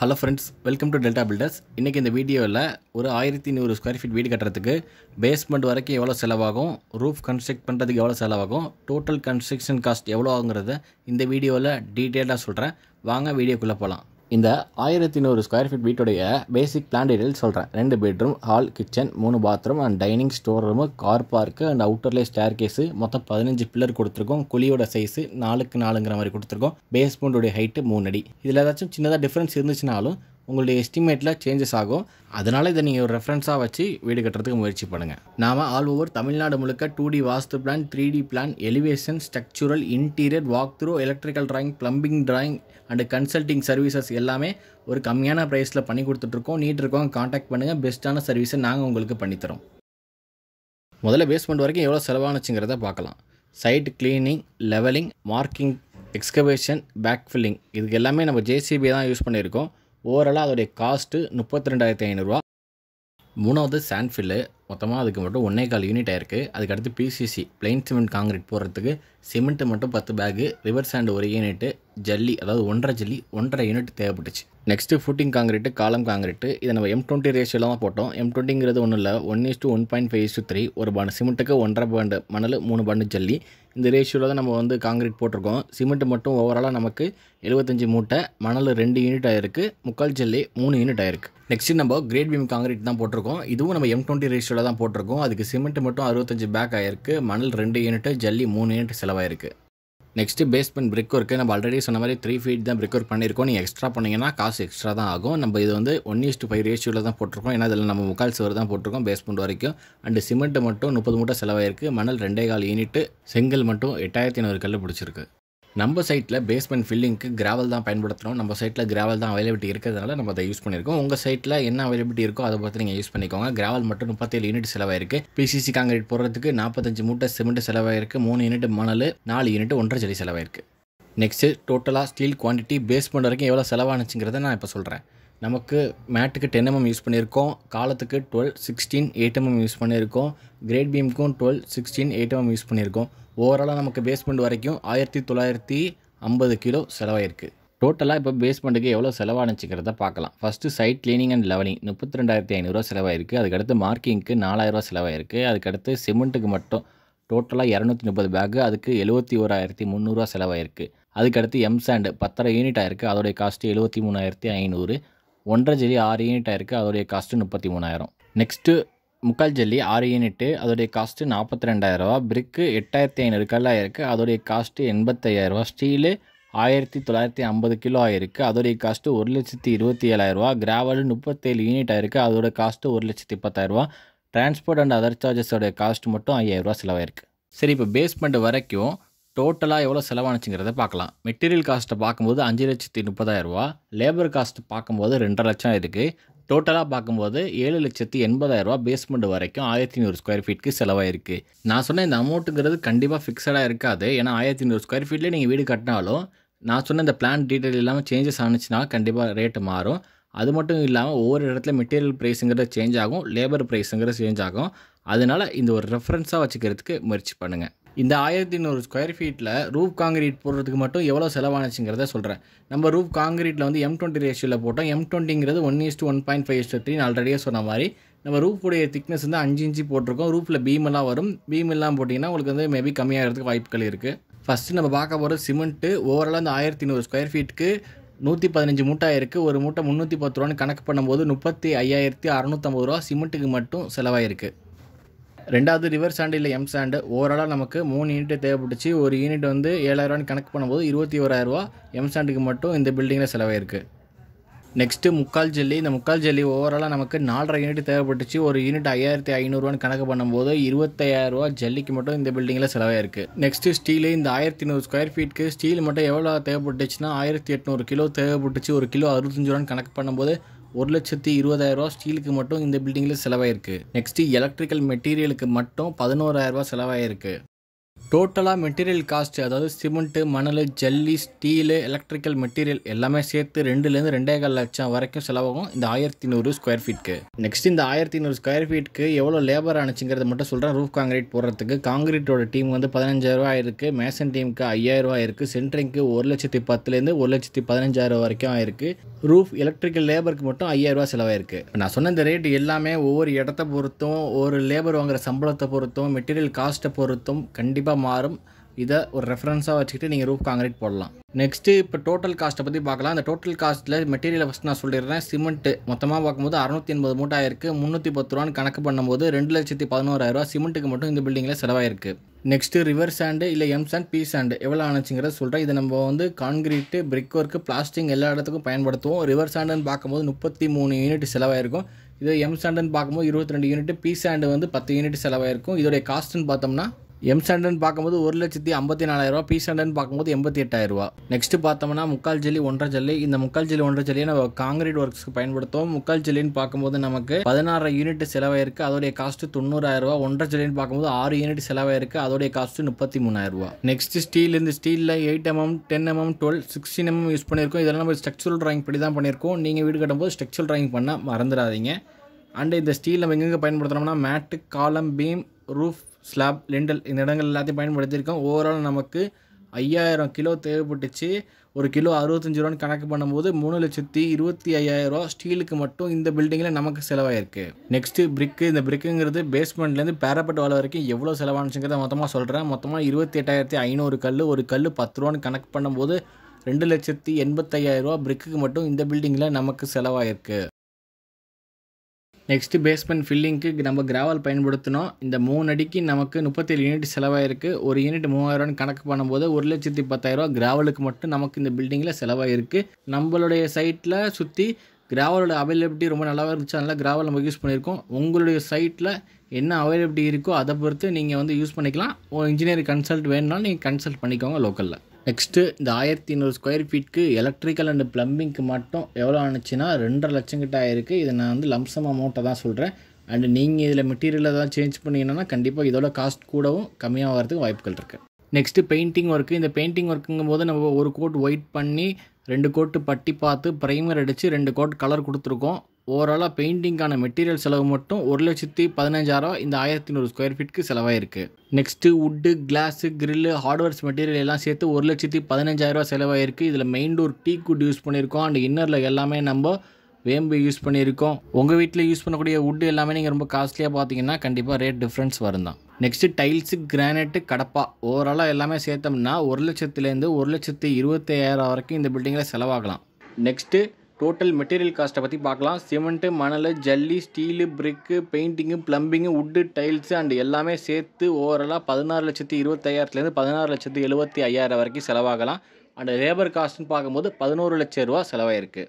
Hello friends, welcome to Delta Builders. இன்றைக்கி இந்த வீடியோவில் ஒரு 1100 ஸ்கொயர் ஃபீட் வீடு கட்டுறதுக்கு பேஸ்மெண்ட் வரைக்கும் எவ்வளோ செலவாகும், ரூஃப் கன்ஸ்ட்ரக்ட் பண்ணுறதுக்கு எவ்வளோ செலவாகும், டோட்டல் கன்ஸ்ட்ரக்ஷன் காஸ்ட் எவ்வளோ ஆகுங்கிறத இந்த வீடியோவில் டீட்டெயிலாக சொல்கிறேன். வாங்க வீடியோக்குள்ளே போகலாம். இந்த 1100 ஸ்கொயர் ஃபீட் வீட்டுடைய பேசிக் பிளான் டீட்டெயில் சொல்கிறேன். 2 bedroom, hall, kitchen, 3 bathroom and dining, store room, car park and அவுட்டர்லே ஸ்டேர் கேஸு, மொத்தம் 15 பில்லர் கொடுத்துருக்கோம். குழியோட சைஸு 4x 4ங்கிற மாதிரி கொடுத்துருக்கோம். பேஸ்மெண்ட்டோடைய ஹைட்டு 3 அடி. இதில் ஏதாச்சும் சின்னதாக டிஃப்ரென்ஸ் இருந்துச்சுனாலும் உங்களுடைய எஸ்டிமேட்டில் சேஞ்சஸ் ஆகும். அதனால் இதை நீங்கள் ஒரு ரெஃபரன்ஸாக வச்சு வீடு கட்டுறதுக்கு முயற்சி பண்ணுங்கள். நாம் ஆல் ஓவர் தமிழ்நாடு முழுக்க 2D vastu plan, 3D plan, elevation, structural, interior, walk through, electrical drawing, plumbing drawing and consulting services எல்லாமே ஒரு கம்மியான ப்ரைஸில் பண்ணி கொடுத்துட்ருக்கோம். நீட் இருக்கோம், காண்டாக்ட் பண்ணுங்கள். பெஸ்ட்டான சர்வீஸை நாங்கள் உங்களுக்கு பண்ணித்தரோம். முதல்ல பேஸ்மெண்ட் வரைக்கும் எவ்வளோ செலவானுச்சுங்கிறத பார்க்கலாம். Site cleaning, levelling, marking, excavation, back filling, இதுக்கு எல்லாமே நம்ம JCB தான் யூஸ் பண்ணியிருக்கோம். ஓவராலாக அதோடைய காஸ்ட்டு 32,500 ரூபா. மூணாவது சாண்ட்ஃபில்லு, மொத்தமாக அதுக்கு மட்டும் 1.25 யூனிட் ஆயிருக்கு. அதுக்கடுத்து PCC பிளைன் சிமெண்ட் காங்கிரீட் போடுறதுக்கு சிமெண்ட்டு மட்டும் 10 பேகு, ரிவர் சாண்ட் 1 யூனிட்டு, ஜல்லி அதாவது 1.5 ஜல்லி 1.5 யூனிட் தேவைப்பட்டுச்சு. நெக்ஸ்ட்டு ஃபுட்டிங் காங்கிரீட்டு, காலம் காங்கிரீட்டு, இதை நம்ம M20 ரேஷியோவில் தான் போட்டோம். M20ங்கிறது ஒன்றும் இல்லை, 1:1.5:3. ஒரு பாண்டு சிமெண்ட்டுக்கு 1.5 பாண்டு மணல், 3 பாண்டு ஜல்லி. இந்த ரேஷியோவில் தான் நம்ம காங்கிரீட் போட்டிருக்கோம். சிமெண்ட் மட்டும் ஓவராலாக நமக்கு 75 மூட்டை, மணல் 2 யூனிட் ஆயிருக்கு, முக்கால் ஜல்லி 3 யூனிட் ஆயிருக்கு. நெக்ஸ்ட்டு நம்ம கிரேட் பீம் காங்கிரீட் தான் போட்டிருக்கோம். இதுவும் நம்ம M20 ரேஷியோவில் தான் போட்டிருக்கோம். அதுக்கு சிமெண்ட் மட்டும் 65 பேக் ஆயிருக்கு, மணல் 2 யூனிட்டு, ஜல்லி 3 யூனிட் செலவாயிருக்கு. Next basement brick work. நம்ம ஆல்ரெடி சொன்ன மாதிரி 3 ஃபீட் தான் பிரிக் ஒர்க் பண்ணியிருக்கோம். நீங்கள் எக்ஸ்ட்ரா பண்ணிங்கன்னா காசு எக்ஸ்ட்ரா தான் ஆகும். நம்ம இது 1:5 ரேஷியோவில் தான் போட்டிருக்கோம். ஏன்னா இதில் நம்ம முக்கால் சுவர் தான் போட்டிருக்கோம் பேஸ்மெண்ட் வரைக்கும். அண்டு சிமெண்ட் மட்டும் 30 மூட்டை செலவாயிருக்கு, மணல் 2.25 யூனிட்டு, செங்கல் மட்டும் 8,800 கல் பிடிச்சிருக்கு. நம்ம சைட்டில் பேஸ்மெண்ட் ஃபில்லிங்க்கு கிராவல் தான் பயன்படுத்துகிறோம். நம்ம சைட்டில் கிராவல் தான் அவைலபிலிட்டி இருக்கிறதுனால நம்ம அதை யூஸ் பண்ணியிருக்கோம். உங்கள் சைட்டில் என்ன அவைலபிலிட்டி இருக்கோ அதை பார்த்து நீங்கள் யூஸ் பண்ணிக்கோங்க. கிராவல் மட்டும் 37 யூனிட் செலவாயிருக்கு. PCC காங்கிரீட் போடுறதுக்கு 45 மூட்டை சிமெண்ட் செலவாயிருக்கு, 3 யூனிட் மணல், 4 யூனிட் 1.5 ஜல்லி செலவாயிருக்கு. நெக்ஸ்ட்டு டோட்டலாக ஸ்டீல் குவான்டிட்டி பேஸ்மெண்ட் வரைக்கும் எவ்வளோ செலவானுச்சுங்கிறத நான் இப்போ சொல்கிறேன். நமக்கு மேட்டுக்கு 10 mm யூஸ் பண்ணியிருக்கோம், காலத்துக்கு 12, 16, 8 mm யூஸ் பண்ணியிருக்கோம், கிரேட் பீமுக்கும் 12, 16, 8 mm யூஸ் பண்ணியிருக்கோம். ஓவராலாக நமக்கு பேஸ்மெண்ட் வரைக்கும் 1950 கிலோ செலவாயிருக்கு. டோட்டலாக இப்போ பேஸ்மெண்ட்டுக்கு எவ்வளோ செலவானுச்சுங்கிறத பார்க்கலாம். First site cleaning and levelling 32,500 செலவாயிருக்கு. அதுக்கடுத்து மார்க்கிங்க்கு 4,000 செலவாயிருக்கு. அதுக்கடுத்து சிமெண்ட்டுக்கு மட்டும் டோட்டலாக 230 பேக்கு, அதுக்கு 71,300 செலவாயிருக்கு. அதுக்கடுத்து எம்சாண்ட் 10.5 யூனிட் ஆயிருக்கு, அதோடைய காஸ்ட்டு 73,500. 1.5 ஜல்லி 6 யூனிட் ஆயிருக்கு, அதோடைய காஸ்ட்டு 33,000. நெக்ஸ்ட்டு முக்கால் ஜல்லி 6 யூனிட்டு, அதோடைய காஸ்ட்டு 42,000 ரூபா. பிரிக்கு 8,500 கல் ஆயிருக்கு, அதோடைய காஸ்ட்டு 85,000 ரூபா. ஸ்டீலு 1950 கிலோ ஆயிருக்கு, அதோடைய காஸ்ட்டு 1,27,000 ரூபா. கிராவல் 37 யூனிட் ஆயிருக்கு, அதோட காஸ்ட்டு 1,10,000 ரூபா. டிரான்ஸ்போர்ட் அண்ட் அதர் சார்ஜஸோட காஸ்ட் மட்டும் 5,000 ரூபா செலவாயிருக்கு. சரி, இப்போ பேஸ்மெண்ட் வரைக்கும் டோட்டலாக எவ்வளோ செலவானுச்சுங்கிறத பார்க்கலாம். மெட்டீரியல் காஸ்ட்டை பார்க்கும்போது 5,30,000 ரூபா, லேபர் காஸ்ட் பார்க்கும்போது 2.5 லட்சம் இருக்குது. டோட்டலாக பார்க்கும்போது 7,80,000 ரூபா பேஸ்மெண்ட் வரைக்கும் 1100 ஸ்கொயர் ஃபீட்டுக்கு செலவாயிருக்கு. நான் சொன்ன இந்த அமௌண்ட்டுங்கிறது கண்டிப்பாக ஃபிக்ஸடாக இருக்காது. ஏன்னா 1100 ஸ்கொயர் ஃபீட்லேயே நீங்கள் வீடு கட்டினாலும் நான் சொன்ன இந்த பிளான் டீட்டெயில் இல்லாமல் சேஞ்சஸ் ஆனிச்சுன்னா கண்டிப்பாக ரேட்டு மாறும். அது மட்டும் இல்லாமல் ஒவ்வொரு இடத்துல மெட்டீரியல் ப்ரைஸுங்கிறது சேஞ்ச் ஆகும், லேபர் ப்ரைஸுங்கிறது சேஞ்ச் ஆகும். அதனால் இந்த ஒரு ரெஃபரன்ஸாக வச்சுக்கிறதுக்கு முயற்சி பண்ணுங்கள். இந்த 1100 ஸ்கொயர் ஃபீட்டில் ரூஃப் காங்கிரீட் போடுறதுக்கு மட்டும் எவ்வளோ செலவானுச்சுங்கிறத சொல்கிறேன். நம்ம ரூஃப் காங்கிரீட்டில் M20 ரேஷியோவில் போட்டோம். M20ங்கிறது 1:1.5:3 ஆல்ரெடியே சொன்ன மாதிரி. நம்ம ரூஃபுடைய திக்னஸ் 5 இன்ச்சு போட்டிருக்கோம். ரூஃபில் பீமெல்லாம் வரும். பீம் எல்லாம் போட்டிங்கன்னா உங்களுக்கு மேபி கம்மியாகிறதுக்கு வாய்ப்புகள் இருக்குது. ஃபஸ்ட்டு நம்ம பார்க்க போகிற சிமெண்ட்டு ஓவராலாக இந்த 1100 ஸ்கொயர் ஃபீட்டுக்கு 115 மூட்டை ஆயிருக்கு. ஒரு மூட்டை 310 ரூபான்னு கணக்கு பண்ணும்போது 35,650 ரூபா சிமெண்ட்டுக்கு மட்டும் செலவாயிருக்கு. ரெண்டாவது ரிவர் சாண்டு இல்லை எம் சாண்டு. ஓவராலாக நமக்கு 3 யூனிட் தேவைப்பட்டுச்சு. ஒரு யூனிட் 7,000 ரூபான்னு கணக்கு பண்ணும்போது 21,000 ரூபா எம் சாண்டுக்கு மட்டும் இந்த பில்டிங்கில் செலவாயிருக்கு. நெக்ஸ்ட்டு முக்கால் ஜல்லி. இந்த முக்கால் ஜல்லி ஓவராலாக நமக்கு 4.5 யூனிட் தேவைப்பட்டுச்சு. ஒரு யூனிட் 5,500 ரூபான்னு கணக்கு பண்ணும்போது 25,000 ரூபா ஜல்லிக்கு மட்டும் இந்த பில்டிங்கில் செலவாயிருக்கு. Next steel. இந்த 1100 ஸ்கொயர் ஃபீட்டுக்கு ஸ்டீல் மட்டும் எவ்வளோ தேவைப்பட்டுச்சுன்னா 1,800 கிலோ தேவைப்பட்டுச்சு. ஒரு கிலோ 65 ரூபான்னு கணக்கு பண்ணும்போது 1,20,000 ரூபா ஸ்டீலுக்கு மட்டும் இந்த பில்டிங்கில் செலவாயிருக்கு. நெக்ஸ்ட்டு எலக்ட்ரிக்கல் மெட்டீரியலுக்கு மட்டும் 11,000 ரூபா செலவாயிருக்கு. டோட்டலாக மெட்டீரியல் காஸ்ட் அதாவது சிமெண்ட்டு, மணல், ஜல்லி, ஸ்டீலு, எலக்ட்ரிக்கல் மெட்டீரியல் எல்லாமே சேர்த்து 2லேருந்து 2.25 லட்சம் வரைக்கும் செலவாகும் இந்த 1100 ஸ்கொயர் ஃபீட்க்கு. நெக்ஸ்ட் இந்த 1100 ஸ்கொயர் ஃபீட்க்கு எவ்வளோ லேபர் ஆனிச்சுங்கிறத மட்டும் சொல்கிறேன். ரூஃப் காங்கிரீட் போடுறதுக்கு காங்கிரீட்டோட டீம் வந்து 15,000 ஆயிருக்கு, மேசன் டீமுக்கு 5,000 ஆயிருக்கு, சென்ட்ரிங்க்கு 1,10,000லேருந்து 1,15,000 வரைக்கும் ஆயிருக்கு. ரூஃப் எலக்ட்ரிக்கல் லேபருக்கு மட்டும் 5,000 செலவாயிருக்கு. நான் சொன்ன இந்த ரேட் எல்லாமே ஒவ்வொரு இடத்த பொறுத்தும், ஒரு லேபர் வாங்குற சம்பளத்தை பொறுத்தும், மெட்டீரியல் காஸ்ட்டை பொறுத்தும் கண்டிப்பாக மாறும். இதை ஒரு ரெஃபரன்ஸாக வச்சுக்கிட்டு நீங்கள் ரூஃப் காங்கிரீட் போடலாம். நெக்ஸ்ட்டு இப்போ டோட்டல் காஸ்ட்டை பற்றி பார்க்கலாம். அந்த டோட்டல் காஸ்ட்டில் மெட்டீரியலை ஃபஸ்ட் நான் சொல்லிடுறேன். சிமெண்ட்டு மொத்தமாக பார்க்கும்போது 680 மூட்டை ஆயிருக்கு. 310 ரூபான்னு கணக்கு பண்ணும்போது 2,11,000 சிமெண்ட்டுக்கு மட்டும் இந்த பில்டிங்கில் செலவாயிருக்கு. நெக்ஸ்ட்டு ரிவர் சாண்டு இல்லை எம் சாண்ட், பி சாண்டு எவ்வளோ ஆனிச்சுங்கிறத சொல்கிறேன். இதை நம்ம வந்து கான்கிரீட்டு, பிரிக் ஒர்க்கு, பிளாஸ்டிக் எல்லா இடத்துக்கும் பயன்படுத்துவோம். ரிவர் சாண்டுன்னு பார்க்கும்போது 33 யூனிட் செலவாயிருக்கும். இது எம் சாண்டுன்னு பார்க்கும்போது 22 யூனிட், பி சாண்டு வந்து 10 யூனிட் செலவாயிருக்கும். இதோடைய காஸ்ட்டுன்னு பார்த்தோம்னா எம் சாண்டுன்னு பார்க்கும்போது 1,54,000, பி சாண்டுன்னு பார்க்கும்போது 88,000. நெக்ஸ்ட் பார்த்தோம்னா முக்கால் ஜல்லி, 1.5 ஜல்லி. இந்த முக்கால் ஜல்லி 1.5 ஜல்லியை நம்ம காங்கிரீட் ஒர்க்ஸ்க்கு பயன்படுத்துவோம். முக்கால் ஜல்லின்னு பார்க்கும்போது நமக்கு 16 யூனிட் செலவாயிருக்கு, அதோடைய காஸ்ட் 90,000. 1.5 ஜல்லின்னு பார்க்கும்போது 6 யூனிட் செலவாயிருக்கு, அதோடைய காஸ்ட் 33,000. நெக்ஸ்ட் ஸ்டீல், இந்த ஸ்டீலில் 8mm, 10mm, 12, 16mm யூஸ் பண்ணியிருக்கோம். இதெல்லாம் நம்ம ஸ்ட்ரக்சரல் டிராயிங் படி தான் பண்ணியிருக்கோம். நீங்கள் வீடு கட்டும்போது ஸ்ட்ரக்சரல் டிராயிங் பண்ண மறந்துடாதீங்க. அண்ட் இந்த ஸ்டீல் நம்ம எங்கெங்கே பயன்படுத்துகிறோம்னா மேட்டு, காலம், பீம், ரூஃப், ஸ்லாப், லிண்டல் இந்த இடங்கள் எல்லாத்தையும் பயன்படுத்தியிருக்கோம். ஓவரால் நமக்கு 5,000 கிலோ தேவைப்பட்டுச்சு. ஒரு கிலோ 65 ரூபான்னு கணக்கு பண்ணும்போது 3,25,000 ஸ்டீலுக்கு மட்டும் இந்த பில்டிங்கில் நமக்கு செலவாயிருக்கு. நெக்ஸ்ட்டு பிரிக்கு. இந்த பிரிக்குங்கிறது பேஸ்மெண்ட்லேருந்து பேரப்பட் வால் வரைக்கும் எவ்வளோ செலவானுச்சுங்கிறத மொத்தமாக சொல்கிறேன். மொத்தமாக 28,500 கல். ஒரு கல் 10 ரூபான்னு கணக்கு பண்ணும்போது 2,85,000 பிரிக்குக்கு மட்டும் இந்த பில்டிங்கில் நமக்கு செலவாயிருக்கு. நெக்ஸ்ட்டு பேஸ்மெண்ட் ஃபில்லிங்க்கு நம்ம கிராவல் பயன்படுத்தினோம். இந்த 3 அடிக்கு நமக்கு 37 யூனிட் செலவாயிருக்கு. ஒரு யூனிட் 3,000 கணக்கு பண்ணும்போது 1,10,000 கிராவலுக்கு மட்டும் நமக்கு இந்த பில்டிங்கில் செலவாயிருக்கு. நம்மளுடைய சைட்டில் சுற்றி கிராவலோட அவைலபிலிட்டி ரொம்ப நல்லாவே இருந்துச்சு, அதனால் கிராவல் நம்ம யூஸ் பண்ணியிருக்கோம். உங்களுடைய சைட்டில் என்ன அவைலபிலிட்டி இருக்கோ அதை பொறுத்து நீங்கள் வந்து யூஸ் பண்ணிக்கலாம். இன்ஜினியர் கன்சல்ட் வேணும்னாலும் நீங்கள் கன்சல்ட் பண்ணிக்கோங்க லோக்கலில். நெக்ஸ்ட்டு இந்த 1100 ஸ்கொயர் ஃபீட்க்கு எலக்ட்ரிக்கல் அண்ட் ப்ளம்பிங்க்கு மட்டும் எவ்வளோ ஆனிச்சுன்னா 2.5 லட்சம் கிட்ட ஆயிருக்கு. இதை நான் வந்து லம்சம் அமௌண்ட்டை தான் சொல்கிறேன். அண்ட் நீங்கள் இதில் மெட்டீரியலை தான் சேஞ்ச் பண்ணிங்கன்னா கண்டிப்பாக இதோட காஸ்ட் கூடவும் கம்மியாக வரதுக்கு வாய்ப்புகள் இருக்குது. Next painting work. இந்த பெயிண்டிங் ஒர்க்குங்கும் போது நம்ம ஒரு கோட் ஒயிட் பண்ணி 2 கோட்டு பட்டி பார்த்து ப்ரைமர் அடித்து 2 கோட் கலர் கொடுத்துருக்கோம். ஓவராலாக பெயிண்டிங்கான மெட்டீரியல் செலவு மட்டும் 1,15,000 இந்த 1100 ஸ்கொயர் ஃபீட்க்கு செலவாயிருக்கு. Next wood, glass, grill, hardwares material எல்லாம் சேர்த்து 1,15,000 செலவாயிருக்கு. இதில் main door teak wood use பண்ணியிருக்கோம். அண்ட் இன்னரில் எல்லாமே நம்ம வேம்பு யூஸ் பண்ணியிருக்கோம். உங்கள் வீட்டில் யூஸ் பண்ணக்கூடிய வுட்டு எல்லாமே நீங்கள் ரொம்ப காஸ்ட்லியாக பார்த்தீங்கன்னா கண்டிப்பாக ரேட் டிஃப்ரென்ஸ் வரும் தான். நெக்ஸ்ட்டு டைல்ஸு, கிரானைட்டு, கடப்பா ஓவராலாக எல்லாமே சேர்த்தோம்னா 1 லட்சத்துலேருந்து 1,25,000 வரைக்கும் இந்த பில்டிங்கில் செலவாகலாம். நெக்ஸ்ட்டு டோட்டல் மெட்டீரியல் காஸ்ட்டை பற்றி பார்க்கலாம். சிமெண்ட்டு, மணல், ஜல்லி, steel, brick, painting, plumbing, wood, tiles and எல்லாமே சேர்த்து ஓவராலாக 16,25,000லேருந்து 16,75,000 வரைக்கும் செலவாகலாம். அண்ட் லேபர் காஸ்ட்னு பார்க்கும்போது 11 லட்சம் ரூபா செலவாயிருக்கு.